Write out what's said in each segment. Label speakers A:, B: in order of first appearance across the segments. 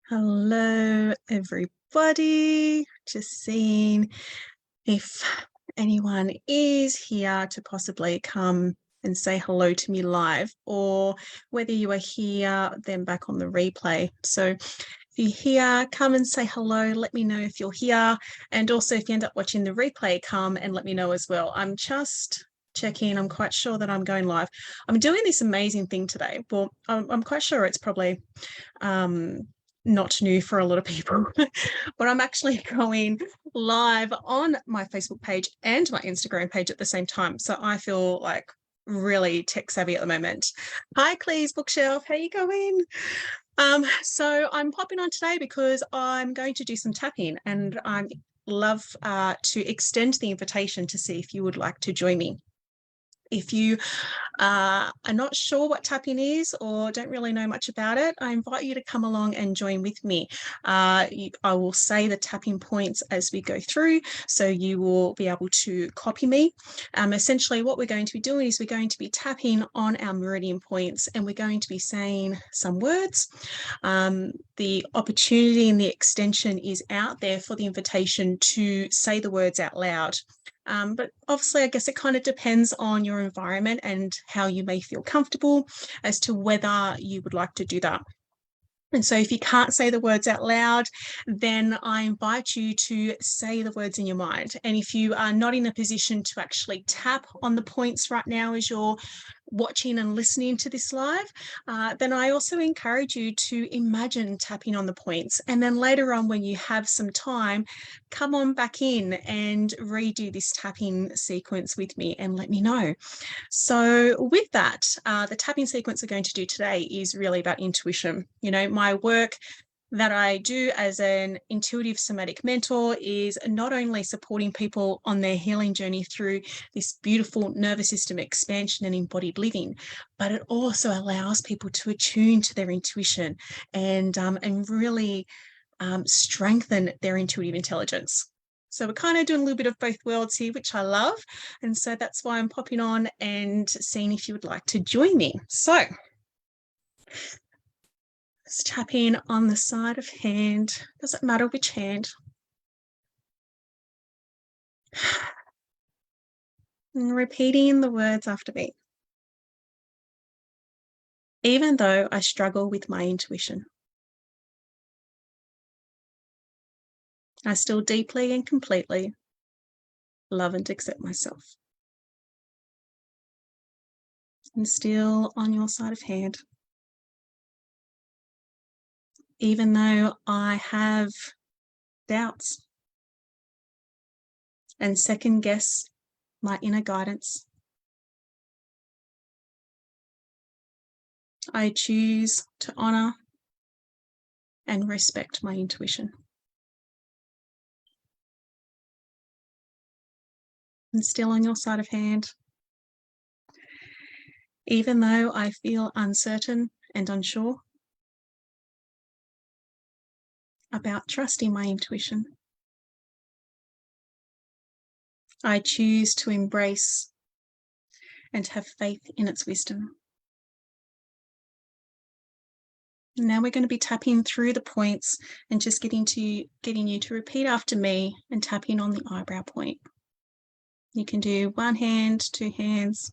A: Hello, everybody. Just seeing if anyone is here to possibly come and say hello to me live, or whether you are here, then back on the replay. So if you're here, come and say hello. Let me know if you're here. And also, if you end up watching the replay, come and let me know as well. I'm just checking. I'm quite sure that I'm going live. I'm doing this amazing thing today. Well, I'm quite sure it's probably not new for a lot of people, but I'm actually going live on my Facebook page and my Instagram page at the same time. So I feel like really tech savvy at the moment. Hi, Clee's Bookshelf. How you going? So I'm popping on today because I'm going to do some tapping, and I love to extend the invitation to see if you would like to join me. If you are not sure what tapping is or don't really know much about it, I invite you to come along and join with me. I will say the tapping points as we go through, so you will be able to copy me. Essentially, what we're going to be doing is we're going to be tapping on our meridian points, and we're going to be saying some words. The opportunity and the extension is out there for the invitation to say the words out loud. But obviously, I guess it kind of depends on your environment and how you may feel comfortable as to whether you would like to do that. And so if you can't say the words out loud, then I invite you to say the words in your mind. And if you are not in a position to actually tap on the points right now as you're watching and listening to this live, then I also encourage you to imagine tapping on the points. And then later on, when you have some time, come on back in and redo this tapping sequence with me and let me know. So with that, the tapping sequence we're going to do today is really about intuition. You know, my work that I do as an intuitive somatic mentor is not only supporting people on their healing journey through this beautiful nervous system expansion and embodied living, but it also allows people to attune to their intuition and really strengthen their intuitive intelligence. So we're kind of doing a little bit of both worlds here, which I love. And so that's why I'm popping on and seeing if you would like to join me. So let's tap in on the side of hand. Doesn't matter which hand. And repeating the words after me. Even though I struggle with my intuition, I still deeply and completely love and accept myself. And still on your side of hand. Even though I have doubts and second guess my inner guidance, I choose to honor and respect my intuition. And still on your side of hand, even though I feel uncertain and unsure about trusting my intuition, I choose to embrace and have faith in its wisdom. Now we're going to be tapping through the points and just getting you to repeat after me and tapping on the eyebrow point. You can do one hand, two hands,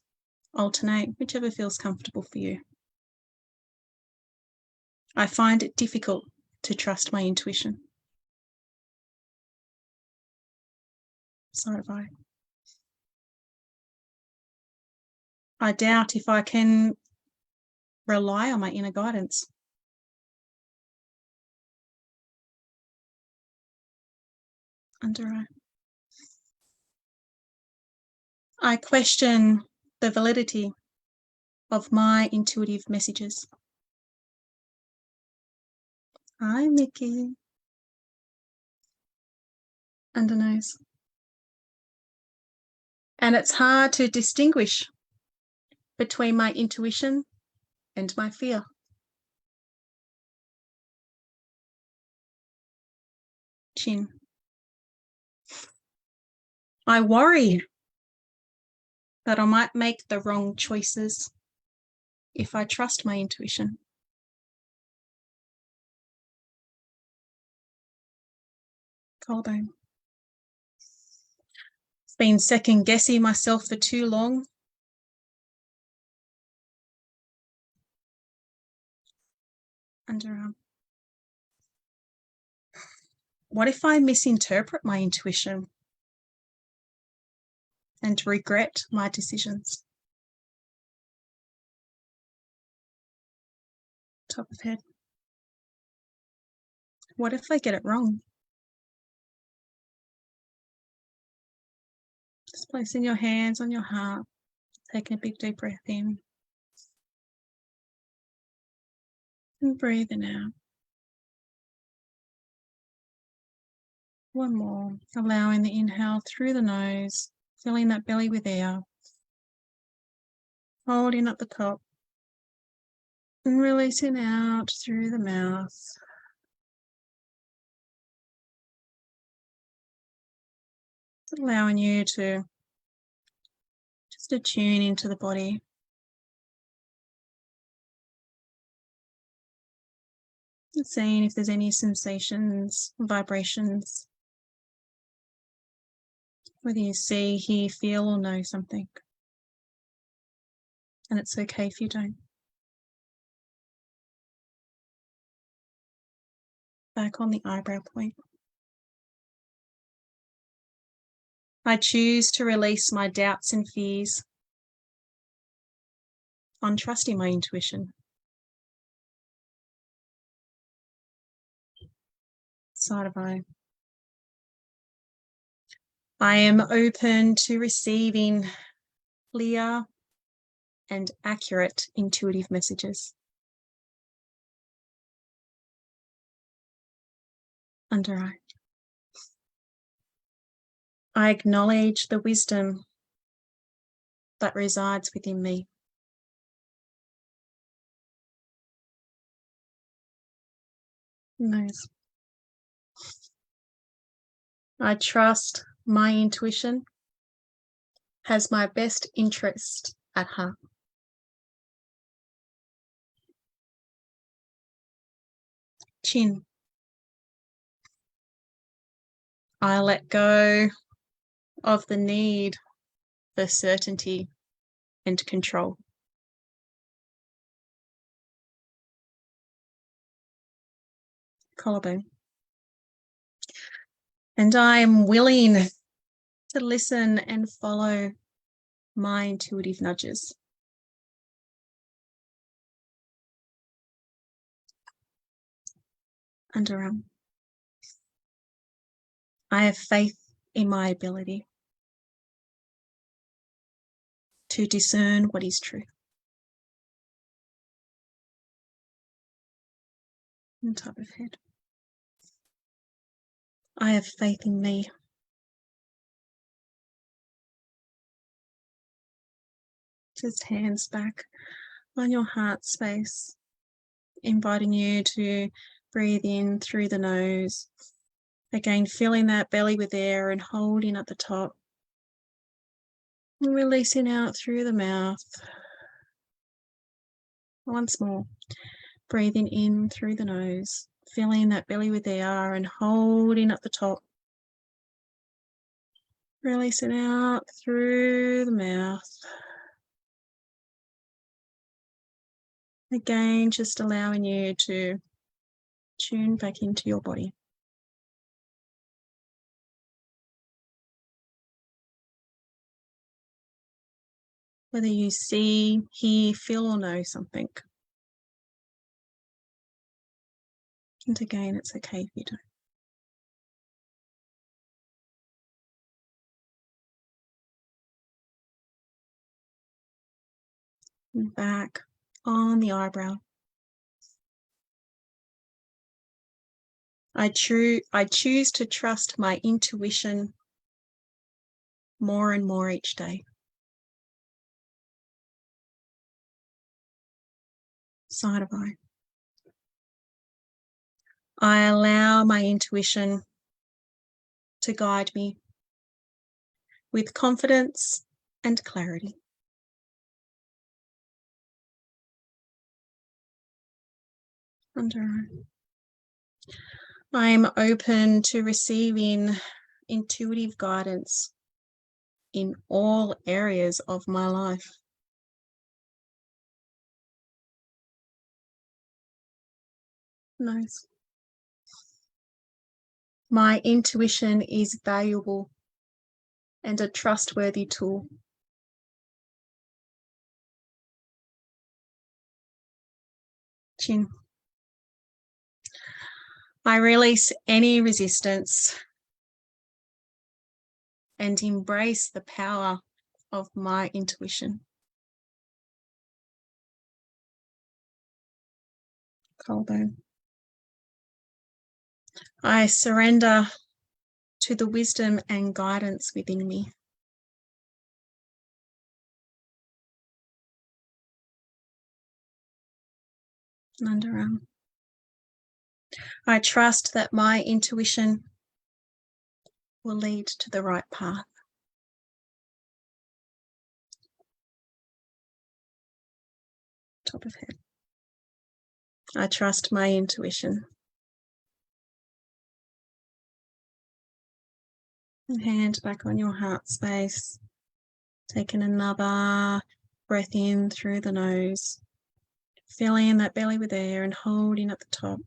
A: alternate, whichever feels comfortable for you. I find it difficult to trust my intuition. So do I. I doubt if I can rely on my inner guidance. Under eye. I question the validity of my intuitive messages. Hi, Mickey. Under nose. And it's hard to distinguish between my intuition and my fear. Chin. I worry that I might make the wrong choices if I trust my intuition. Collarbone. I've been second guessing myself for too long. Underarm. What if I misinterpret my intuition and regret my decisions? Top of head. What if I get it wrong? Just placing your hands on your heart, taking a big deep breath in and breathing out. One more, allowing the inhale through the nose, filling that belly with air, holding at the top and releasing out through the mouth. Just allowing you to just attune into the body. And seeing if there's any sensations, vibrations, whether you see, hear, feel or know something. And it's okay if you don't. Back on the eyebrow point. I choose to release my doubts and fears on trusting my intuition. Side of eye. I am open to receiving clear and accurate intuitive messages. Under eye. I acknowledge the wisdom that resides within me. Nose. I trust my intuition has my best interest at heart. Chin. I let go of the need for certainty and control. Collarbone. And I am willing to listen and follow my intuitive nudges. Underarm. I have faith in my ability to discern what is true. On top of head. I have faith in me. Just hands back on your heart space, inviting you to breathe in through the nose. Again, filling that belly with air and holding at the top. And releasing out through the mouth. Once more, breathing in through the nose, filling that belly with air and holding at the top. Releasing out through the mouth. Again, just allowing you to tune back into your body. Whether you see, hear, feel or know something. And again, it's okay if you don't. And back on the eyebrow. I choose to trust my intuition more and more each day. Side of eye. I allow my intuition to guide me with confidence and clarity. Under eye. I'm open to receiving intuitive guidance in all areas of my life. Nice. My intuition is valuable and a trustworthy tool. Chin. I release any resistance and embrace the power of my intuition. Collarbone. I surrender to the wisdom and guidance within me. Underarm. I trust that my intuition will lead to the right path. Top of head. I trust my intuition. And hand back on your heart space. Taking another breath in through the nose. Filling that belly with air and holding at the top.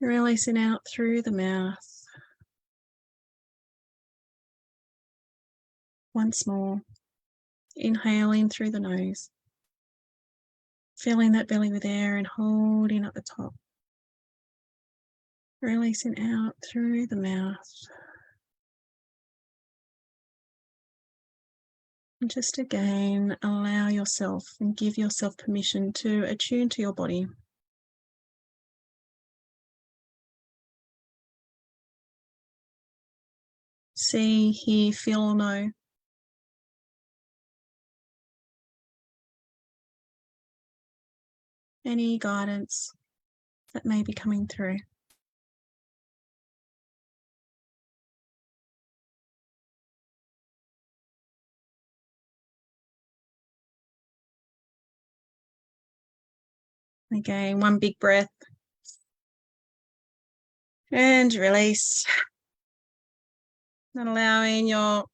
A: Releasing out through the mouth. Once more. Inhaling through the nose. Filling that belly with air and holding at the top. Releasing out through the mouth. And just again, allow yourself and give yourself permission to attune to your body. See, hear, feel or know. Any guidance that may be coming through. Again, one big breath. And release. And allowing your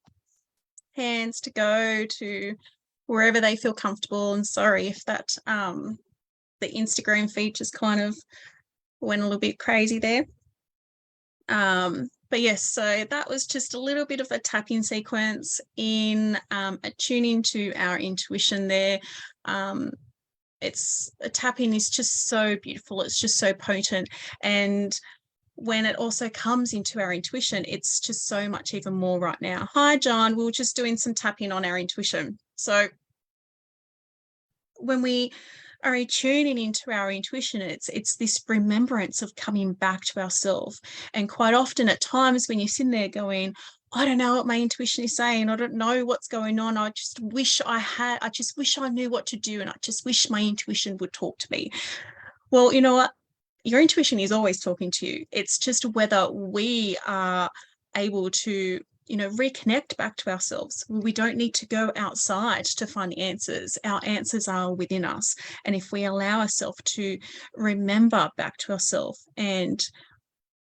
A: hands to go to wherever they feel comfortable. And sorry if that the Instagram feed just kind of went a little bit crazy there. But yes, so that was just a little bit of a tapping sequence in attuning to our intuition there. It's tapping is just so beautiful. It's just so potent. And when it also comes into our intuition, it's just so much even more right now. Hi, John. We were just doing some tapping on our intuition. So when we are tuning into our intuition, it's this remembrance of coming back to ourselves. And quite often at times when you're sitting there going, I don't know what my intuition is saying. I don't know what's going on. I just wish I knew what to do. And I just wish my intuition would talk to me. Well, you know what? Your intuition is always talking to you. It's just whether we are able to, reconnect back to ourselves. We don't need to go outside to find the answers. Our answers are within us. And if we allow ourselves to remember back to ourselves and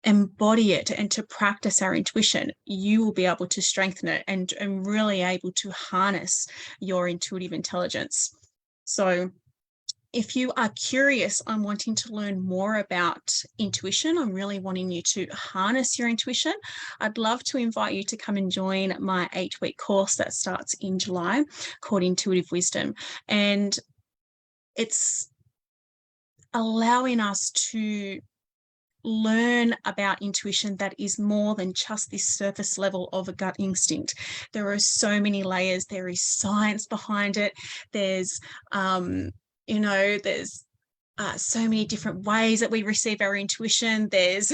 A: embody it and to practice our intuition, you will be able to strengthen it and really able to harness your intuitive intelligence. So if you are curious on wanting to learn more about intuition, I'm really wanting you to harness your intuition, I'd love to invite you to come and join my 8-week course that starts in July called Intuitive Wisdom. And it's allowing us to learn about intuition that is more than just this surface level of a gut instinct. There are so many layers. There is science behind it. There's there's so many different ways that we receive our intuition. There's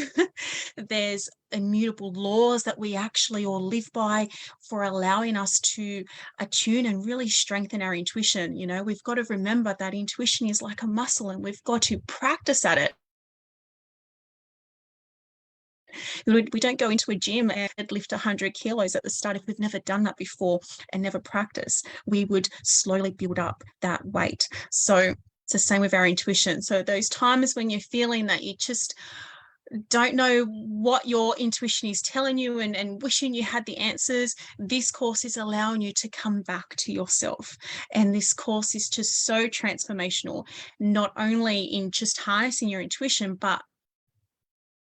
A: there's immutable laws that we actually all live by for allowing us to attune and really strengthen our intuition. We've got to remember that intuition is like a muscle and we've got to practice at it. We don't go into a gym and lift 100 kilos at the start if we've never done that before and never practiced. We would slowly build up that weight. So It's the same with our intuition. So those times when you're feeling that you just don't know what your intuition is telling you and wishing you had the answers, this course is allowing you to come back to yourself. And this course is just so transformational, not only in just harnessing your intuition, but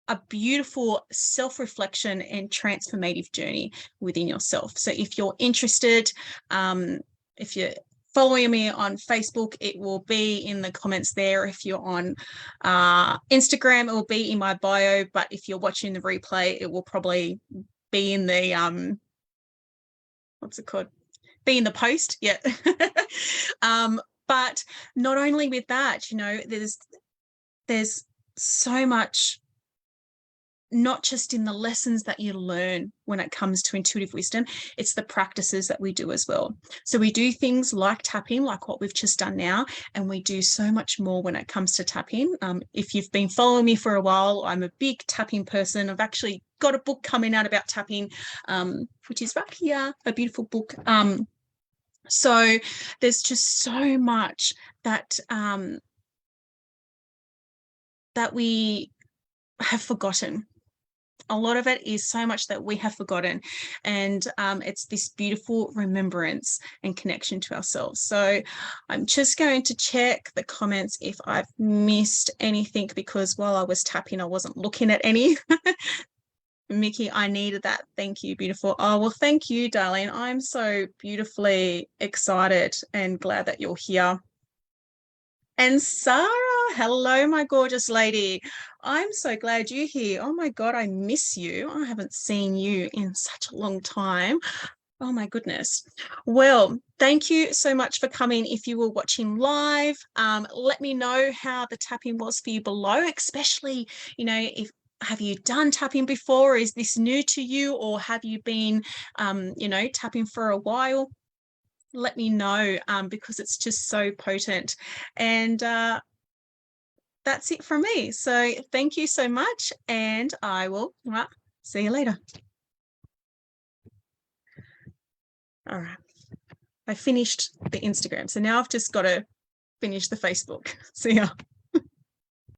A: a beautiful self-reflection and transformative journey within yourself. So if you're interested, if you're following me on Facebook, it will be in the comments there. If you're on Instagram, it will be in my bio. But if you're watching the replay, it will probably be in the what's it called? Be in the post. Yeah. But not only with that, you know, there's so much, not just in the lessons that you learn when it comes to intuitive wisdom, it's the practices that we do as well. So we do things like tapping, like what we've just done now, and we do so much more when it comes to tapping. If you've been following me for a while, I'm a big tapping person. I've actually got a book coming out about tapping, which is right here, a beautiful book. So there's just so much that that we have forgotten. A lot of it is so much that we have forgotten, and it's this beautiful remembrance and connection to ourselves. So I'm just going to check the comments if I've missed anything, because while I was tapping, I wasn't looking at any. Mickey, I needed that. Thank you, beautiful. Oh, well, thank you, darling. I'm so beautifully excited and glad that you're here. And Sarah, hello, my gorgeous lady. I'm so glad you're here. Oh my God, I miss you. I haven't seen you in such a long time. Oh my goodness. Well, thank you so much for coming. If you were watching live, let me know how the tapping was for you below, especially, you know, if have you done tapping before? Is this new to you, or have you been, you know, tapping for a while? Let me know, because it's just so potent. And that's it from me. So thank you so much, and I will see you later. All right. I finished the Instagram, so now I've just got to finish the Facebook. See ya.